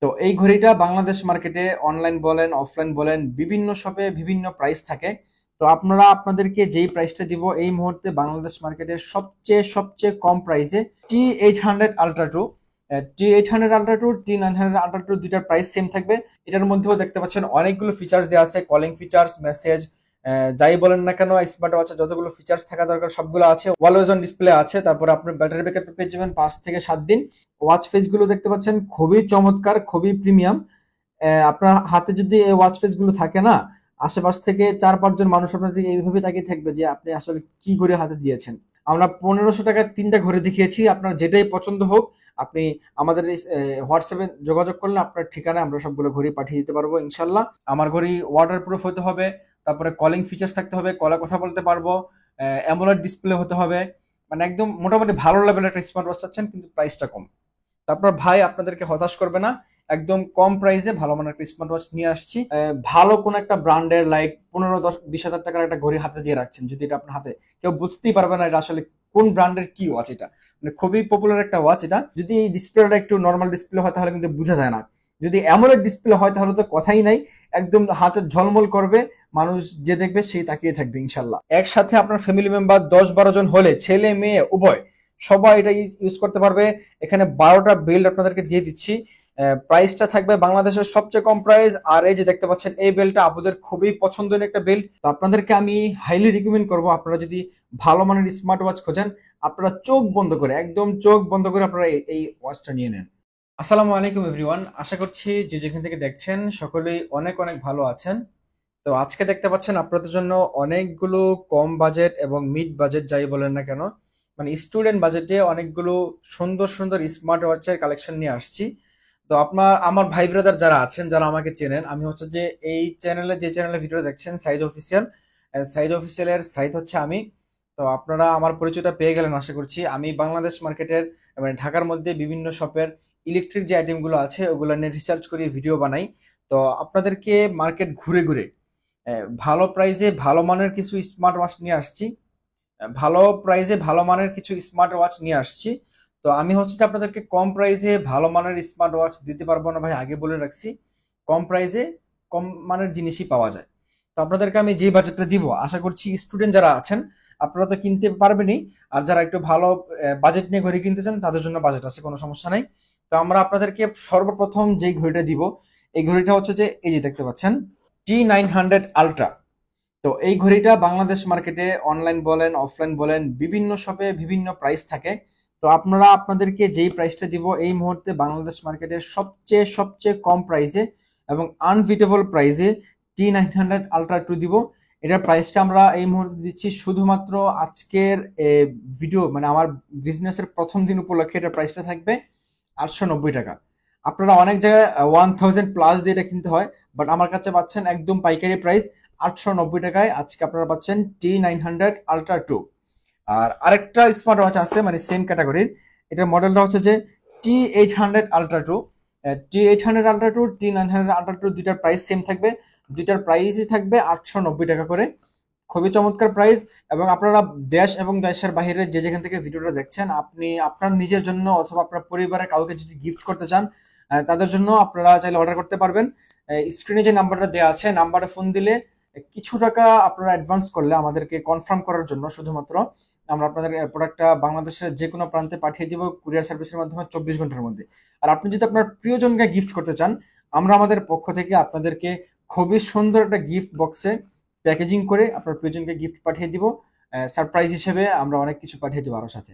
তো এই ঘড়িটা বাংলাদেশ মার্কেটে অনলাইন বলেন অফলাইন বলেন বিভিন্ন শপে বিভিন্ন প্রাইস থাকে। তো আপনারা আপনাদেরকে যেই প্রাইসটা দিব এই মুহূর্তে বাংলাদেশ মার্কেটের সবচেয়ে সবচেয়ে কম প্রাইসে T800 Ultra 2, T800 Ultra 2, T900 Ultra 2 দুইটার প্রাইস সেম থাকবে। এটার মধ্যেও দেখতে পাচ্ছেন অনেকগুলো ফিচার্স দেওয়া আছে, কলিং ফিচার্স, মেসেজ, যাই বলেন না কেন স্মার্ট ওয়াচে যতগুলো ফিচার্স থাকা দরকার সবগুলো আছে। অলওয়েজ অন ডিসপ্লে আছে। তারপরে আপনার ব্যাটারি ব্যাকআপ পেয়ে যাবেন 5 থেকে 7 দিন। ওয়াচ ফেস গুলো দেখতে পাচ্ছেন খুবই চমৎকার, খুবই প্রিমিয়াম। আপনার হাতে যদি এই ওয়াচ ফেস গুলো থাকে না, আশেপাশ থেকে 4-5 জন মানুষ আপনার দিকে এইভাবে তাকিয়ে থাকবে যে আপনি আসলে কি ঘড়ি হাতে দিয়েছেন। আমরা 1500 টাকায় 3টা ঘড়ি দেখিয়েছি, আপনার যেটাই পছন্দ হোক আপনি আমাদের হোয়াটসঅ্যাপে যোগাযোগ করলে আপনার ঠিকানায় আমরা সবগুলো ঘড়ি পাঠিয়ে দিতে পারবো ইনশাল্লাহ। আমার ঘড়ি ওয়াটার প্রুফ হতে হবে, তারপরে কলিং ফিচার্স থাকতে হবে, কলে কথা বলতে পারবো, অ্যামোলেড ডিসপ্লে হতে হবে, মানে একদম মোটামুটি ভালো লেভেলের একটা স্মার্ট ওয়াচ চাচ্ছেন কিন্তু প্রাইসটা কম। তারপর ভাই আপনাদেরকে হতাশ করবে না, একদম কম প্রাইসে ভালো মানের একটা স্মার্ট ওয়াচ নিয়ে আসছি। ভালো কোন একটা ব্র্যান্ডের লাইক 15-10-20 হাজার টাকার একটা ঘড়ি হাতে দিয়ে রাখছেন, যদি এটা আপনার হাতে কেউ বুঝতেই পারবে না এটা আসলে কোন ব্র্যান্ডের কি ওয়াচ। এটা মানে খুবই পপুলার একটা ওয়াচ। এটা যদি এই ডিসপ্লেটা একটু নর্মাল ডিসপ্লে হয় তাহলে কিন্তু বোঝা যায় না, যদি অ্যামোলেড ডিসপ্লে হয় তাহলে তো কথাই নাই, একদম হাতে ঝলমল করবে, মানুষ যে দেখবে সেই তাকিয়ে থাকবে ইনশাল্লাহ। একসাথে আপনার ফ্যামিলি মেম্বার 10-12 জন হলে ছেলে মেয়ে উভয় সবাই এটা ইউজ করতে পারবে। এখানে 12টা বেল্ট আপনাদেরকে দিয়ে দিচ্ছি। প্রাইসটা থাকবে বাংলাদেশের সবচেয়ে কম প্রাইস। আর এই যে দেখতে পাচ্ছেন এই বেল্টটা আপুদের খুবই পছন্দের একটা বেল্ট। তো আপনাদেরকে আমি হাইলি রিকমেন্ড করবো, আপনারা যদি ভালো মানের স্মার্ট ওয়াচ খোঁজেন আপনারা চোখ বন্ধ করে, একদম চোখ বন্ধ করে আপনারা এই ওয়াচটা নিয়ে নেন। আসসালামু আলাইকুম এভরিওয়ান, আশা করছি যে যেখান থেকে দেখছেন সকলেই অনেক অনেক ভালো আছেন। তো আজকে দেখতে পাচ্ছেন আপনাদের জন্য অনেকগুলো কম বাজেট এবং মিড বাজেট যাই বলেন না কেন, মানে স্টুডেন্ট বাজেটে অনেকগুলো সুন্দর সুন্দর স্মার্ট ওয়াচের কালেকশন নিয়ে আসছি। তো আপনার আমার ভাই ব্রাদার যারা আছেন, যারা আমাকে চেনেন, আমি হচ্ছে যে এই চ্যানেলে যে চ্যানেলে ভিডিও দেখছেন সাইদ অফিসিয়াল, সাইদ অফিসিয়ালের সাইদ হচ্ছে আমি। তো আপনারা আমার পরিচয়টা পেয়ে গেলেন আশা করছি। আমি বাংলাদেশ মার্কেটের মানে ঢাকার মধ্যে বিভিন্ন শপের ইলেকট্রিক যে আইটেমগুলো আছে ওগুলো নিয়ে রিসার্চ করে ভিডিও বানাই। তো আপনাদেরকে মার্কেট ঘুরে ঘুরে ভালো প্রাইসে ভালো মানের কিছু স্মার্ট ওয়াচ নিয়ে আসছি। ভালো প্রাইসে ভালো মানের কিছু স্মার্ট ওয়াচ নিয়ে আসছি। তো আমি হচ্ছে যে আপনাদেরকে কম প্রাইসে ভালো মানের স্মার্ট ওয়াচ দিতে পারবো না ভাই, আগে বলে রাখছি। কম প্রাইসে কম মানের জিনিসই পাওয়া যায়। তো আপনাদেরকে আমি যে বাজেটটা দিব আশা করছি স্টুডেন্ট যারা আছেন আপনারা তো কিনতে পারবেনই, আর যারা একটু ভালো বাজেট নিয়ে ঘড়ি কিনতে চান তাদের জন্য বাজেট আছে, কোনো সমস্যা নাই। তো আমরা আপনাদেরকে সর্বপ্রথম যেই ঘড়িটা দিব এই ঘড়িটা হচ্ছে যে এই যে দেখতে পাচ্ছেন T900 Ultra। তো এই ঘড়িটা বাংলাদেশ মার্কেটে অনলাইন বলেন অফলাইন বলেন বিভিন্ন শপে বিভিন্ন প্রাইস থাকে। তো আপনারা আপনাদেরকে যেই প্রাইসটা দিব এই মুহূর্তে বাংলাদেশ মার্কেটের সবচেয়ে সবচেয়ে কম প্রাইসে এবং আনবিটেবল প্রাইসে T900 Ultra 2 দিব। এটার প্রাইসটা আমরা এই মুহূর্তে দিচ্ছি শুধুমাত্র আজকের ভিডিও মানে আমার বিজনেসের প্রথম দিন উপলক্ষে এটার প্রাইসটা থাকবে 890 টাকা। আপনারা অনেক জায়গায় 1000+ দিয়ে এটা কিনতে হয়, বাট আমার কাছে পাচ্ছেন একদম পাইকারি প্রাইস 890 টাকায়। আজকে আপনারা পাচ্ছেন T900 Ultra 2। আর আরেকটা স্মার্ট ওয়াচ আছে মানে সেম ক্যাটাগরির, এটার মডেলটা হচ্ছে যে T800 Ultra 2। T800 Ultra 2, T900 Ultra 2 দুইটার প্রাইস সেম থাকবে, দুইটার প্রাইসই থাকবে 890 টাকা করে। খুবই চমৎকার প্রাইস। এবং আপনারা দেশ এবং দেশের বাইরে যে যেখান থেকে ভিডিওটা দেখছেন, আপনি আপনার নিজের জন্য অথবা আপনার পরিবারের কাউকে যদি গিফট করতে চান তাদের জন্য আপনারা চাইলে অর্ডার করতে পারবেন। স্ক্রিনে যে নাম্বারটা দেওয়া আছে নাম্বারে ফোন দিলে কিছু টাকা আপনারা অ্যাডভান্স করলে আমাদেরকে কনফার্ম করার জন্য শুধুমাত্র আমরা আপনাদের প্রোডাক্টটা বাংলাদেশের যে কোনো প্রান্তে পাঠিয়ে দিব কুরিয়ার সার্ভিসের মাধ্যমে 24 ঘন্টার মধ্যে। আর আপনি যদি আপনার প্রিয়জনকে গিফট করতে চান, আমরা আমাদের পক্ষ থেকে আপনাদেরকে খুবই সুন্দর একটা গিফট বক্সে প্যাকেজিং করে আপনার প্রিয়জনকে গিফট পাঠিয়ে দিব। সারপ্রাইজ হিসেবে আমরা অনেক কিছু পাঠিয়ে দেবো আরো সাথে।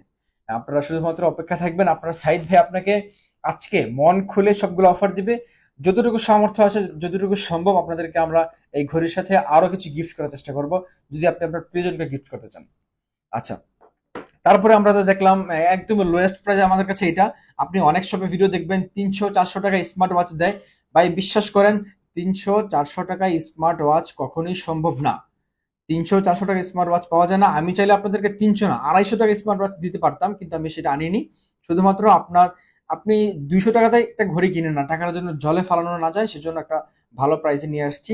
আপনারা শুধুমাত্র অপেক্ষা থাকবেন, আপনার সাইড ভাই আপনাকে আজকে মন খুলে সবগুলো অফার দিবে। যতটুকু সামর্থ্য আছে যতটুকু সম্ভব আপনাদেরকে আমরা এই ঘড়ির সাথে আরো কিছু গিফট করার চেষ্টা করব, যদি আপনি আপনার প্রিয়জনকে গিফট করতে চান। আচ্ছা, তারপরে আমরা তো দেখলাম একদম লোয়েস্ট প্রাইস আমাদের কাছে এটা। আপনি অনেক শপে ভিডিও দেখবেন 300-400 টাকা স্মার্ট ওয়াচ দেয়। ভাই বিশ্বাস করেন 300-400 টাকায় স্মার্ট ওয়াচ কখনোই সম্ভব না। 300-400 টাকা স্মার্ট ওয়াচ পাওয়া যায় না। আমি চাইলে আপনাদেরকে 300 না 250 টাকা স্মার্ট ওয়াচ দিতে পারতাম, কিন্তু আমি সেটা আনিনি। শুধুমাত্র আপনি 200 টাকাতে একটা ঘড়ি কিনে না, টাকার জন্য জলে ফালানো না যায় সেজন্য একটা ভালো প্রাইসে নিয়ে আসছি।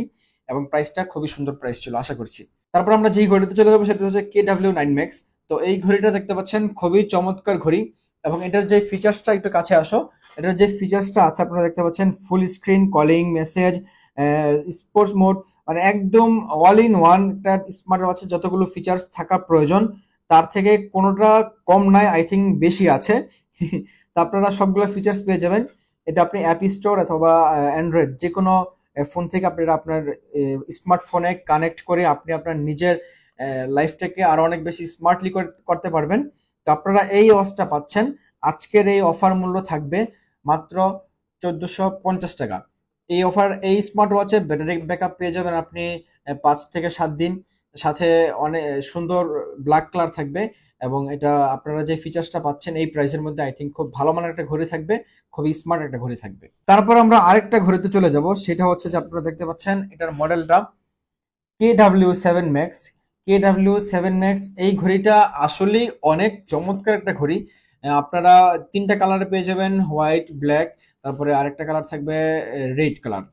এবং প্রাইসটা খুবই সুন্দর প্রাইস ছিল আশা করছি। তারপর আমরা যেই ঘড়িতে চলে যাবো সেটা হচ্ছে KW9 Max। তো এই ঘড়িটা দেখতে পাচ্ছেন খুবই চমৎকার ঘড়ি। এবং এটার যে ফিচার্সটা, একটু কাছে আসো, এটার যে ফিচার্সটা আছে আপনারা দেখতে পাচ্ছেন, full screen, calling, message, sports mode, মানে একদম অল ইন ওয়ান একটা স্মার্ট ওয়াচে যতগুলো ফিচার্স থাকা প্রয়োজন তার থেকে কোনোটা কম নাই, আই থিঙ্ক বেশি আছে। তো আপনারা সবগুলো ফিচার্স পেয়ে যাবেন। এটা আপনি অ্যাপ স্টোর অথবা অ্যান্ড্রয়েড যে কোনো ফোন থেকে আপনারা আপনার স্মার্টফোনে কানেক্ট করে আপনি আপনার নিজের লাইফটাকে আরো অনেক বেশি স্মার্টলি করতে পারবেন। তো আপনারা এই ওয়াচটা পাচ্ছেন, আজকের এই অফার মূল্য থাকবে মাত্র 1450 টাকা। এই অফার, এই স্মার্ট ওয়াচে ব্যাটারি ব্যাকআপ পেয়ে যাবেন আপনি 5 থেকে 7 দিন, সাথে অনেক সুন্দর ব্ল্যাক কালার থাকবে। এবং এটা আপনারা যে ফিচার্সটা পাচ্ছেন এই প্রাইসের মধ্যে, আই থিঙ্ক খুব ভালো মানের একটা ঘড়ি থাকবে, খুবই স্মার্ট একটা ঘড়ি থাকবে। তারপর আমরা আরেকটা ঘড়িতে চলে যাব, সেটা হচ্ছে যে আপনারা দেখতে পাচ্ছেন এটার মডেলটা KW7 Max। KW7 Max এই ঘড়িটা আসলেই অনেক চমৎকার একটা ঘড়ি। আপনারা 3টা কালারে পেয়ে যাবেন, হোয়াইট, ব্ল্যাক, তারপরে আরেকটা কালার থাকবে রেড কালার।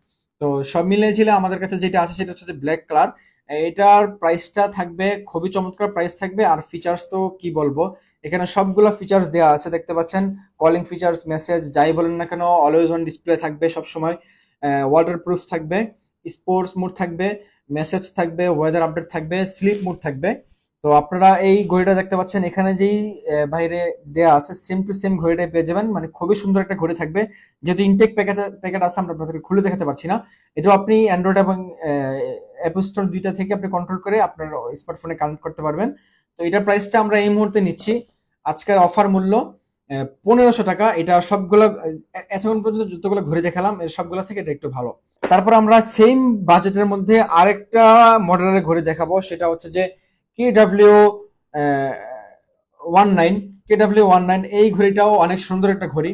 তো সব মিলিয়ে ঝিলে আমাদের কাছে যেটা আছে সেটা হচ্ছে ব্ল্যাক কালার। এটার প্রাইসটা থাকবে খুবই চমৎকার প্রাইস থাকবে, আর ফিচার্স তো কি বলবো, এখানে সবগুলো ফিচার্স দেওয়া আছে দেখতে পাচ্ছেন। কলিং ফিচার্স, মেসেজ, যাই বলেন না কেন অলওয়েজ অন ডিসপ্লে থাকবে সবসময়, ওয়াটার প্রুফ থাকবে, স্পোর্টস মোড থাকবে, মেসেজ থাকবে, ওয়েদার আপডেট থাকবে, স্লিপ মোড থাকবে। তো আপনারা এই ঘড়িটা দেখতে পাচ্ছেন, এখানে যেই বাইরে দেয়া আছে সেম টু সেম ঘড়িটাই পেয়ে যাবেন, মানে খুবই সুন্দর একটা ঘড়ি থাকবে। যেহেতু ইনটেক প্যাকেট আছে আমরা আপনাদেরকে খুলে দেখাতে পারছি না। এটাও আপনি অ্যান্ড্রয়েড এবং অ্যাপ স্টোর দুইটা থেকে আপনি কন্ট্রোল করে আপনার স্মার্টফোনে কানেক্ট করতে পারবেন। তো এটার প্রাইসটা আমরা এই মুহূর্তে নিচ্ছি, আজকের অফার মূল্য 1500 টাকা। এটা সবগুলো এতক্ষণ পর্যন্ত যতগুলো ঘড়ি দেখালাম এর সবগুলো থেকে এটা একটু ভালো। তারপর আমরা সেম বাজেটের মধ্যে আরেকটা মডেলের ঘড়ি দেখাবো, সেটা হচ্ছে যে KW19। KW19 এই ঘড়িটাও অনেক সুন্দর একটা ঘড়ি,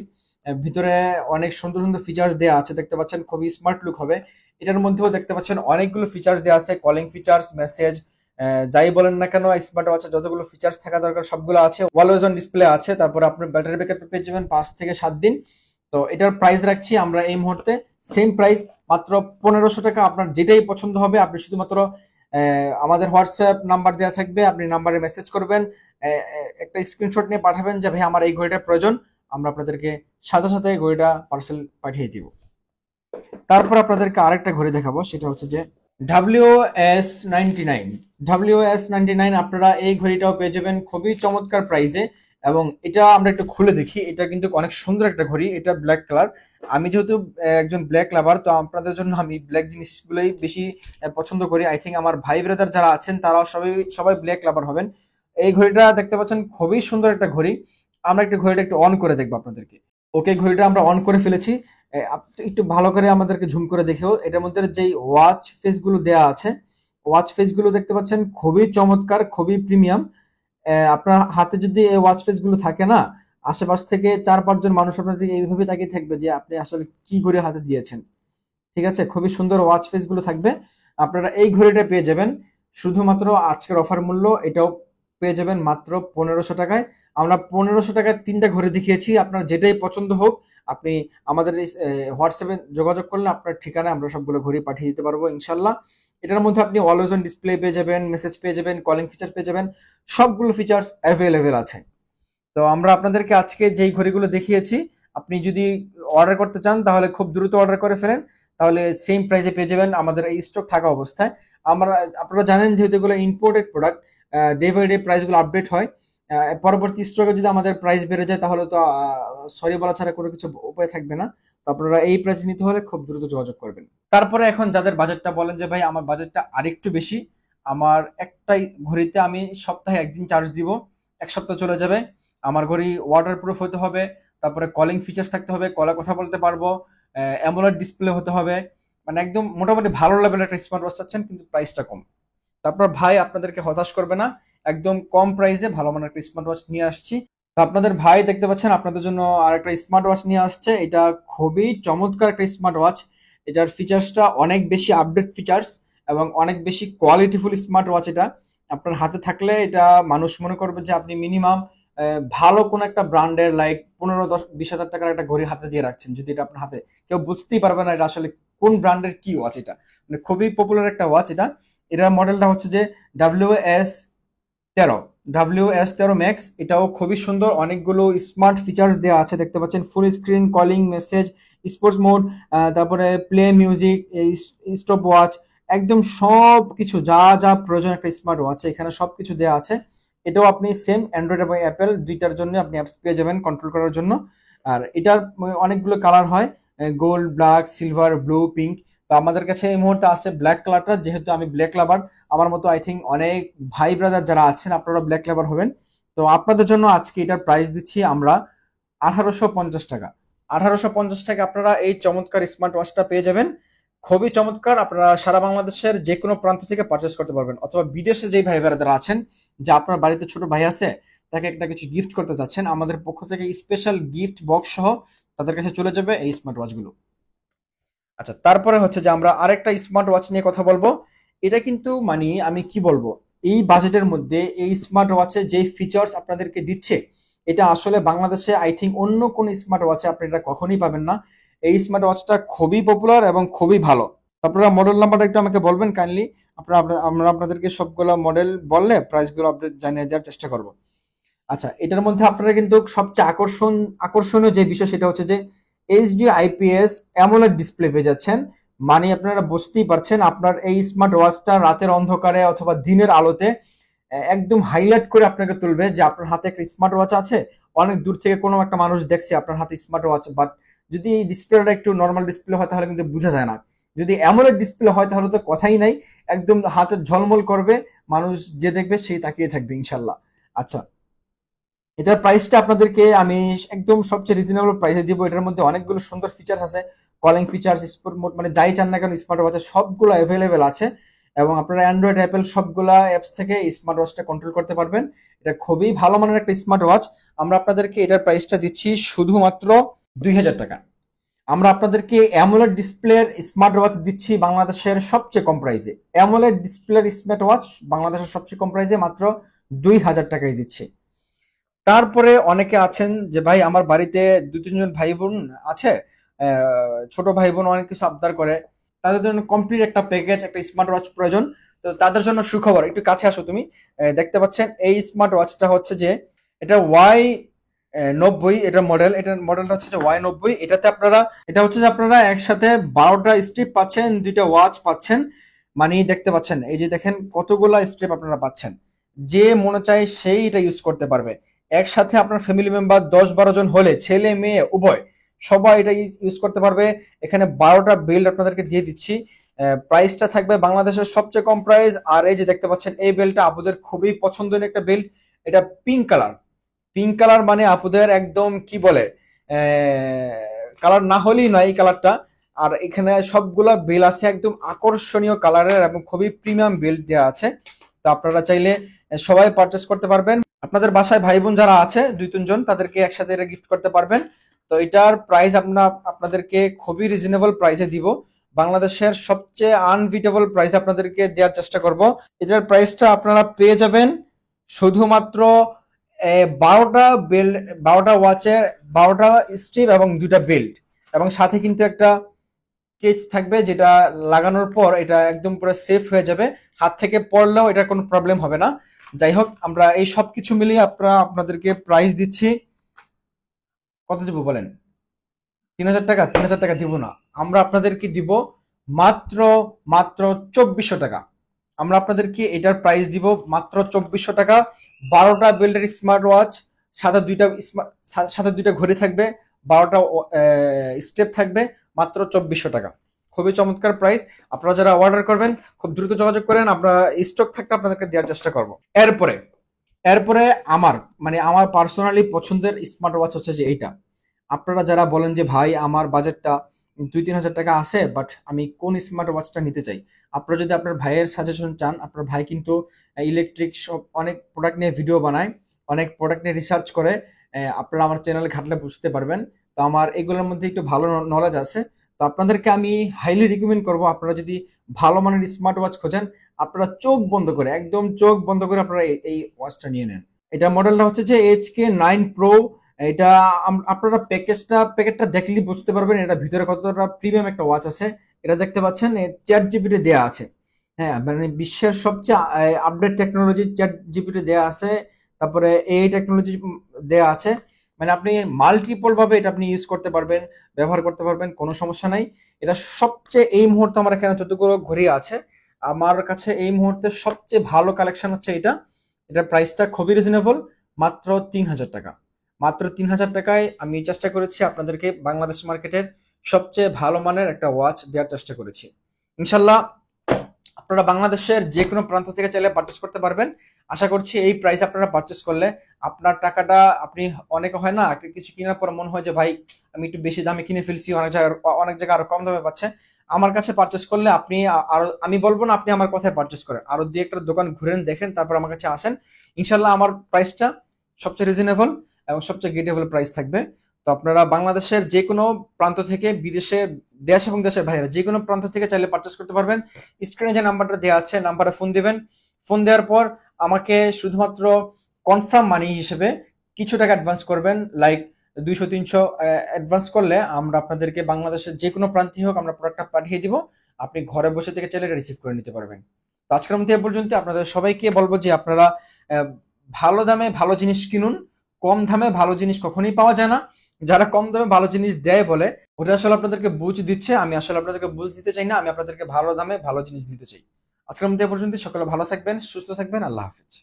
ভিতরে অনেক সুন্দর সুন্দর ফিচার্স দেওয়া আছে দেখতে পাচ্ছেন, খুবই স্মার্ট লুক হবে। এটার মধ্যেও দেখতে পাচ্ছেন অনেকগুলো ফিচার্স দেওয়া আছে, কলিং ফিচার্স, মেসেজ, যাই বলেন না কেন স্মার্ট ওয়াচে যতগুলো ফিচার্স থাকা দরকার সবগুলো আছে, অলওয়েজ অন ডিসপ্লে আছে। তারপর আপনার ব্যাটারি ব্যাকআপ পেয়ে যাবেন 5 থেকে 7 দিন। তো এটার প্রাইস রাখছি আমরা এই মুহূর্তে সেম প্রাইস, মাত্র 1500 টাকা। আপনার যেটাই পছন্দ হবে আপনি শুধুমাত্র আমাদের হোয়াটসঅ্যাপ নাম্বার দেওয়া থাকবে, আপনি নাম্বারে মেসেজ করবেন, একটা স্ক্রিনশট নিয়ে পাঠাবেন যে ভাই আমার এই ঘড়িটা প্রয়োজন, আমরা আপনাদেরকে সাথে সাথে ঘড়িটা পার্সেল পাঠিয়ে দিব। তারপর আপনাদেরকে আরেকটা ঘড়ি দেখাবো, সেটা হচ্ছে যে WS99। WS99 আপনারা এই ঘড়িটাও পেয়ে যাবেন খুবই চমৎকার প্রাইসে। এবং এটা আমরা একটু খুলে দেখি, এটা কিন্তু অনেক সুন্দর একটা ঘড়ি, এটা ব্ল্যাক কালার। আমি যেহেতু একজন ব্ল্যাক লাভার, তো আপনাদের জন্য আমি ব্ল্যাক জিনিসগুলোই বেশি পছন্দ করি। আই থিঙ্ক আমার ভাই ব্রাদার যারা আছেন তারাও সবাই সবাই ব্ল্যাক লাভার হবেন। এই ঘড়িটা দেখতে পাচ্ছেন খুবই সুন্দর একটা ঘড়ি। আমরা একটু ঘড়িটা একটু অন করে দেখবো আপনাদেরকে। ওকে, ঘড়িটা আমরা অন করে ফেলেছি। আপনি একটু ভালো করে আমাদেরকে ঝুম করে দেখেও, এটার মধ্যে যেই ওয়াচ ফেস গুলো দেওয়া আছে, ওয়াচ ফেস গুলো দেখতে পাচ্ছেন খুবই চমৎকার, খুবই প্রিমিয়াম। আপনার হাতে যদি এই ওয়াচ ফেস গুলো থাকে না, আশেপাশ থেকে 4-5 জন মানুষ আপনার দিকে এইভাবে তাকিয়ে থাকবে যে আপনি আসলে কি ঘড়ি হাতে দিয়েছেন। ঠিক আছে, খুবই সুন্দর ওয়াচ ফেস গুলো থাকবে। আপনারা এই ঘড়িটা পেয়ে যাবেন শুধুমাত্র আজকের অফার মূল্য, এটাও পেয়ে যাবেন মাত্র 1500 টাকায়। আমরা 1500 টাকায় 3টা ঘড়ি দেখিয়েছি, আপনার যেটাই পছন্দ হোক আপনি আমাদের হোয়াটসঅ্যাপে যোগাযোগ করলে আপনার ঠিকানায় আমরা সবগুলো ঘড়ি পাঠিয়ে দিতে পারবো ইনশাল্লাহ। এটার মধ্যে আপনি অলওয়েজ অন ডিসপ্লে পেয়ে যাবেন, মেসেজ পেয়ে যাবেন, কলিং ফিচার পেয়ে যাবেন, সবগুলো ফিচার্স অ্যাভেলেবেল আছে। তো আমরা আপনাদেরকে আজকে যেই ঘড়িগুলো দেখিয়েছি, আপনি যদি অর্ডার করতে চান তাহলে খুব দ্রুত অর্ডার করে ফেলেন, তাহলে সেম প্রাইসে পেয়ে যাবেন আমাদের এই স্টক থাকা অবস্থায়। আমরা, আপনারা জানেন যেহেতু এগুলো imported product, day by day প্রাইসগুলো আপডেট হয়। পরবর্তী স্টকে যদি আমাদের প্রাইস বেড়ে যায় তাহলে তো সরি বলা ছাড়া কোনো কিছু উপায় থাকবে না। তো আপনারা এই প্রাইস নিতে হলে খুব দ্রুত যোগাযোগ করবেন। তারপরে এখন যাদের বাজেটটা বলেন যে ভাই আমার বাজেটটা আরেকটু বেশি, আমার একটাই ঘড়িতে আমি সপ্তাহে একদিন চার্জ দিব, 1 সপ্তাহ চলে যাবে, আমার ঘড়ি ওয়াটার প্রুফ হতে হবে, তারপরে কলিং ফিচার্স থাকতে হবে, কলে কথা বলতে পারবো, অ্যামোলেড ডিসপ্লে হতে হবে, মানে একদম মোটামুটি ভালো লেভেলের একটা স্মার্ট ওয়াচ চাচ্ছেন কিন্তু প্রাইসটা কম। তারপর ভাই আপনাদেরকে হতাশ করবে না, একদম কম প্রাইসে ভালো মানের একটা স্মার্ট ওয়াচ নিয়ে আসছি। তো আপনাদের ভাই দেখতে পাচ্ছেন আপনাদের জন্য আর একটা স্মার্ট ওয়াচ নিয়ে আসছে, এটা খুবই চমৎকার একটা স্মার্ট ওয়াচ। এটার ফিচার্সটা অনেক বেশি আপডেট ফিচার্স এবং অনেক বেশি কোয়ালিটিফুল স্মার্ট ওয়াচ। এটা আপনার হাতে থাকলে এটা মানুষ মনে করবে যে আপনি মিনিমাম ভালো কোন একটা ব্র্যান্ডের লাইক 15-10-20 হাজার টাকার একটা ঘড়ি হাতে দিয়ে রাখছেন। যদি এটা আপনার হাতে, কেউ বুঝতেই পারবে না এটা আসলে কোন ব্র্যান্ডের কি ওয়াচ। এটা মানে খুবই পপুলার একটা ওয়াচ। এটার মডেলটা হচ্ছে যে WS13। WS13 Max, এটাও খুবই সুন্দর, অনেকগুলো স্মার্ট ফিচার্স দেওয়া আছে, দেখতে পাচ্ছেন full screen calling, message, sports mode, তারপরে প্লে মিউজিক, স্টপ ওয়াচ, একদম সব কিছু যা যা প্রয়োজন একটা স্মার্ট ওয়াচ এখানে সব কিছু দেওয়া আছে। এটাও আপনি সেম অ্যান্ড্রয়েড এবং অ্যাপেল দুইটার জন্য আপনি অ্যাপস পেয়ে যাবেন কন্ট্রোল করার জন্য। আর এটার অনেকগুলো কালার হয়, gold, black, silver, blue, pink. তো আমাদের কাছে এই মুহূর্তে আছে ব্ল্যাক কালারটা, যেহেতু আমি ব্ল্যাক লাভার, আমার মতো আই থিঙ্ক অনেক ভাই ব্রাদার যারা আছেন আপনারা ব্ল্যাক লাভার হবেন। তো আপনাদের জন্য আজকে এটার প্রাইস দিচ্ছি আমরা 1850 টাকা। 1850 টাকা আপনারা এই চমৎকার স্মার্ট ওয়াচটা পেয়ে যাবেন। খুবই চমৎকার, আপনারা সারা বাংলাদেশের যে কোনো প্রান্ত থেকে পারচেস করতে পারবেন, অথবা বিদেশে যেই ভাই ব্রাদার আছেন, যে আপনার বাড়িতে ছোট ভাই আছে, তাকে একটা কিছু গিফট করতে চাচ্ছেন, আমাদের পক্ষ থেকে স্পেশাল গিফট বক্স সহ তাদের কাছে চলে যাবে এই স্মার্ট ওয়াচগুলো। আচ্ছা, তারপরে হচ্ছে যে আমরা আরেকটা স্মার্ট ওয়াচ নিয়ে কথা বলবো। এটা কিন্তু মানে আমি কি বলবো, এই বাজেটের মধ্যে এই স্মার্ট ওয়াচে যে ফিচার্স আপনাদেরকে দিচ্ছে, এটা আসলে বাংলাদেশে আই থিঙ্ক অন্য কোন স্মার্ট ওয়াচে আপনি এটা কখনোই পাবেন না। এই স্মার্ট ওয়াচটা খুবই পপুলার এবং খুবই ভালো। তো আপনারা মডেল নাম্বারটা একটু আমাকে বলবেন কাইন্ডলি, আমরা আপনাদেরকে সবগুলো মডেল বললে প্রাইসগুলো আপডেট জানিয়ে দেওয়ার চেষ্টা করব। আচ্ছা, এটার মধ্যে আপনারা কিন্তু সবচেয়ে আকর্ষণীয় যে বিষয় সেটা হচ্ছে যে এইচডি আইপিএস অ্যামোলেড ডিসপ্লে পেয়ে যাচ্ছেন। মানে আপনারা বুঝতেই পারছেন, আপনার এই স্মার্ট ওয়াচটা রাতের অন্ধকারে অথবা দিনের আলোতে একদম হাইলাইট করে আপনাকে তুলবে যে আপনার হাতে একটা স্মার্ট ওয়াচ আছে। অনেক দূর থেকে কোনো একটা মানুষ দেখছে আপনার হাতে স্মার্ট ওয়াচ, বাট যদি ডিসপ্লেটা একটু নর্মাল ডিসপ্লে হয় তাহলে কিন্তু বোঝা যায় না। যদি অ্যামোলেড ডিসপ্লে হয় তাহলে তো কথাই নাই, একদম হাতে ঝলমল করবে, মানুষ যে দেখবে সেই তাকিয়ে থাকবে ইনশাল্লাহ। আচ্ছা, এটার প্রাইসটা আপনাদেরকে আমি একদম সবচেয়ে রিজনেবল প্রাইসে দিব। এটার মধ্যে অনেকগুলো সুন্দর ফিচার্স আছে, কলিং ফিচার্স, স্পোর্ট মোড, মানে যাই চান না কেন স্মার্ট ওয়াচে সবগুলো অ্যাভেলেবেল আছে। এবং আপনারা অ্যান্ড্রয়েড অ্যাপেল সবগুলা অ্যাপস থেকে স্মার্ট ওয়াচটা কন্ট্রোল করতে পারবেন। এটা খুবই ভালো মানের একটা স্মার্ট ওয়াচ। আমরা আপনাদেরকে এটার প্রাইসটা দিচ্ছি শুধুমাত্র 2000 টাকা। আমরা আপনাদেরকে অ্যামোলেড ডিসপ্লের স্মার্ট ওয়াচ দিচ্ছি বাংলাদেশের সবচেয়ে কম প্রাইসে। অ্যামোলেড ডিসপ্লের স্মার্ট ওয়াচ বাংলাদেশের সবচেয়ে কম প্রাইসে মাত্র 2000 টাকায় দিচ্ছি। তারপরে অনেকে আছেন যে ভাই আমার বাড়িতে দু তিনজন ভাই বোন আছে, ছোট ভাই বোন অনেক কিছু আবদার করে, তাদের জন্য কমপ্লিট একটা প্যাকেজ, একটা স্মার্ট ওয়াচ প্রয়োজন। তো তাদের জন্য সুখবর, একটু কাছে আসো তুমি। দেখতে পাচ্ছেন এই স্মার্ট ওয়াচটা হচ্ছে যে এটা Y90, এটা মডেল, এটার মডেলটা হচ্ছে যে Y90। এটাতে আপনারা, এটা হচ্ছে যে আপনারা একসাথে 12টা স্ট্রিপ পাচ্ছেন, 2টা ওয়াচ পাচ্ছেন। মানে দেখতে পাচ্ছেন, এই যে দেখেন কতগুলা স্ট্রিপ আপনারা পাচ্ছেন, যে মনে চায় সেই এটা ইউজ করতে পারবে। একসাথে আপনার ফ্যামিলি মেম্বার 10-12 জন হলে, ছেলে মেয়ে উভয়, সবাই এটা ইউজ করতে পারবে। এখানে 12টা বেল্ট আপনাদেরকে দিয়ে দিচ্ছি। প্রাইসটা থাকবে বাংলাদেশের সবচেয়ে কম প্রাইস। আর এই যে দেখতে পাচ্ছেন এই বেল্টটা আপুদের খুবই পছন্দের একটা বেল্ট। এটা পিঙ্ক কালার। পিঙ্ক কালার মানে আপুদের একদম কি বলে, কালার না হলেই নয় এই কালারটা। আর এখানে সবগুলা বেল আছে একদম আকর্ষণীয় কালারের এবং খুবই প্রিমিয়াম বেল্ট দেওয়া আছে। তো আপনারা চাইলে সবাই পারচেস করতে পারবেন। আপনাদের বাসায় ভাই বোন যারা আছে 2-3 জন, তাদেরকে একসাথে এটা গিফট করতে পারবেন। তো এটার প্রাইস আপনাদেরকে খুবই রিজনেবল প্রাইসে দিব। বাংলাদেশের সবচেয়ে আনবিটেবল প্রাইস আপনাদেরকে দেওয়ার চেষ্টা করব। এটার প্রাইসটা আপনারা পেয়ে যাবেন শুধুমাত্র 12টা বেল্ট, 12টা ওয়াচের 12টা স্ট্রিপ এবং 2টা বেল্ট, এবং সাথে কিন্তু একটা কেজ থাকবে, যেটা লাগানোর পর এটা একদম পুরো সেফ হয়ে যাবে, হাত থেকে পড়লেও এটা কোনো প্রবলেম হবে না। যাই হোক, আমরা এই সব কিছু মিলিয়ে আপনাদেরকে প্রাইস দিচ্ছি, কত দিব বলেন? 3000 টাকা? 3000 টাকা দিব না, আমরা আপনাদেরকে দিব মাত্র মাত্র 2400 টাকা। আমরা আপনাদেরকে এটার প্রাইস দিব মাত্র 2400 টাকা। 12টা বেল্টের স্মার্ট ওয়াচ, সাথে দুইটা ঘড়ি থাকবে, 12টা স্টেপ থাকবে, মাত্র 2400 টাকা। খুবই চমৎকার প্রাইস। আপনারা যারা অর্ডার করবেন খুব দ্রুত যোগাযোগ করেন, আমরা স্টক থাকলে আপনাদেরকে দেওয়ার চেষ্টা করব। এরপরে এরপরে আমার পার্সোনালি পছন্দের স্মার্ট ওয়াচ হচ্ছে যে এইটা। আপনারা যারা বলেন যে ভাই আমার বাজেটটা 2-3 হাজার টাকা আছে, বাট আমি কোন স্মার্ট ওয়াচটা নিতে চাই, আপনারা যদি আপনার ভাইয়ের সাজেশন চান, আপনার ভাই কিন্তু ইলেকট্রিক সব অনেক প্রোডাক্ট নিয়ে ভিডিও বানায়, অনেক প্রোডাক্ট নিয়ে রিসার্চ করে। আপনারা আমার চ্যানেলে ঘাটলে বুঝতে পারবেন। তো আমার এগুলোর মধ্যে একটু ভালো নলেজ আছে। তো আপনাদেরকে আমি হাইলি রিকমেন্ড করব, আপনারা যদি ভালো মানের স্মার্ট ওয়াচ খোঁজেন, আপনারা চোখ বন্ধ করে, একদম চোখ বন্ধ করে আপনারা এই ওয়াচটা নিয়ে নেন। এটা মডেলটা হচ্ছে যে HK9 Pro। এটা আপনারা প্যাকেটটা দেখলেই বুঝতে পারবেন এটা ভিতরে কতটা প্রিমিয়াম একটা ওয়াচ আছে। এটা দেখতে পাচ্ছেন চ্যাট জিপিটি দেয়া আছে। হ্যাঁ, মানে বিশ্বের সবচেয়ে আপডেট টেকনোলজি চ্যাট জিপিটি দেয়া আছে। তারপরে এই টেকনোলজি দেয়া আছে, মানে আপনি মাল্টিপল ভাবে এটা আপনি ইউজ করতে পারবেন, ব্যবহার করতে পারবেন, কোনো সমস্যা নাই। এটা সবচেয়ে এই মুহূর্তে আমার এখানে যতগুলো ঘড়ি আছে, আমার কাছে এই মুহূর্তে সবচেয়ে ভালো কালেকশন হচ্ছে এটা। এটার প্রাইসটা খুবই রিজনেবল, মাত্র ৩,০০০ টাকা। মাত্র ৩,০০০ টাকায় আমি চেষ্টা করেছি আপনাদেরকে বাংলাদেশ মার্কেটের সবচেয়ে ভালো মানের একটা ওয়াচ দেওয়ার চেষ্টা করেছি। ইনশাল্লাহ আপনারা বাংলাদেশের যে কোনো প্রান্ত থেকে চাইলে পারচেস করতে পারবেন। আশা করছি এই প্রাইস আপনারা পারচেস করলে আপনার টাকাটা আপনি, অনেকে হয় না একটা কিছু কেনার পর মনে হয় যে ভাই আমি একটু বেশি দামে কিনে ফেলছি, অনেক জায়গায় আরো কম দামে পাচ্ছে। আমার কাছে পারচেস করলে আপনি আরো, আমি বলবো না আপনি আমার কথায় পারচেস করেন, আরো দুই একটা দোকান ঘুরেন দেখেন, তারপর আমার কাছে আসেন। ইনশাল্লাহ আমার প্রাইসটা সবচেয়ে রিজনেবল এবং সবচেয়ে গেটেবল প্রাইস থাকবে। তো আপনারা বাংলাদেশের যে কোনো প্রান্ত থেকে, বিদেশে, দেশ এবং দেশের বাইরে যে কোনো প্রান্ত থেকে চাইলে পারচেস করতে পারবেন। স্ক্রিনে যে নাম্বারটা দেওয়া আছে নাম্বারে ফোন দিবেন। ফোন দেওয়ার পর আমাকে শুধুমাত্র কনফার্ম মানি হিসেবে কিছু টাকা অ্যাডভান্স করবেন, লাইক 200-300 অ্যাডভান্স করলে আমরা আপনাদেরকে বাংলাদেশের যে কোনো প্রান্তে হোক আমরা প্রোডাক্টটা পাঠিয়ে দিব। আপনি ঘরে বসে থেকে চাইলে এটা রিসিভ করে নিতে পারবেন। তো আজকের মধ্যে এ পর্যন্ত। আপনাদের সবাইকে বলবো যে আপনারা আহ, ভালো দামে ভালো জিনিস কিনুন। কম দামে ভালো জিনিস কখনোই পাওয়া যায় না। যারা কম দামে ভালো জিনিস দেয় বলে, ওটা আসলে আপনাদেরকে বুঝ দিচ্ছে। আমি আসলে আপনাদেরকে বুঝ দিতে চাই না, আমি আপনাদেরকে ভালো দামে ভালো জিনিস দিতে চাই। আজকের মধ্যে এ পর্যন্ত। সকলে ভালো থাকবেন, সুস্থ থাকবেন। আল্লাহ হাফেজ।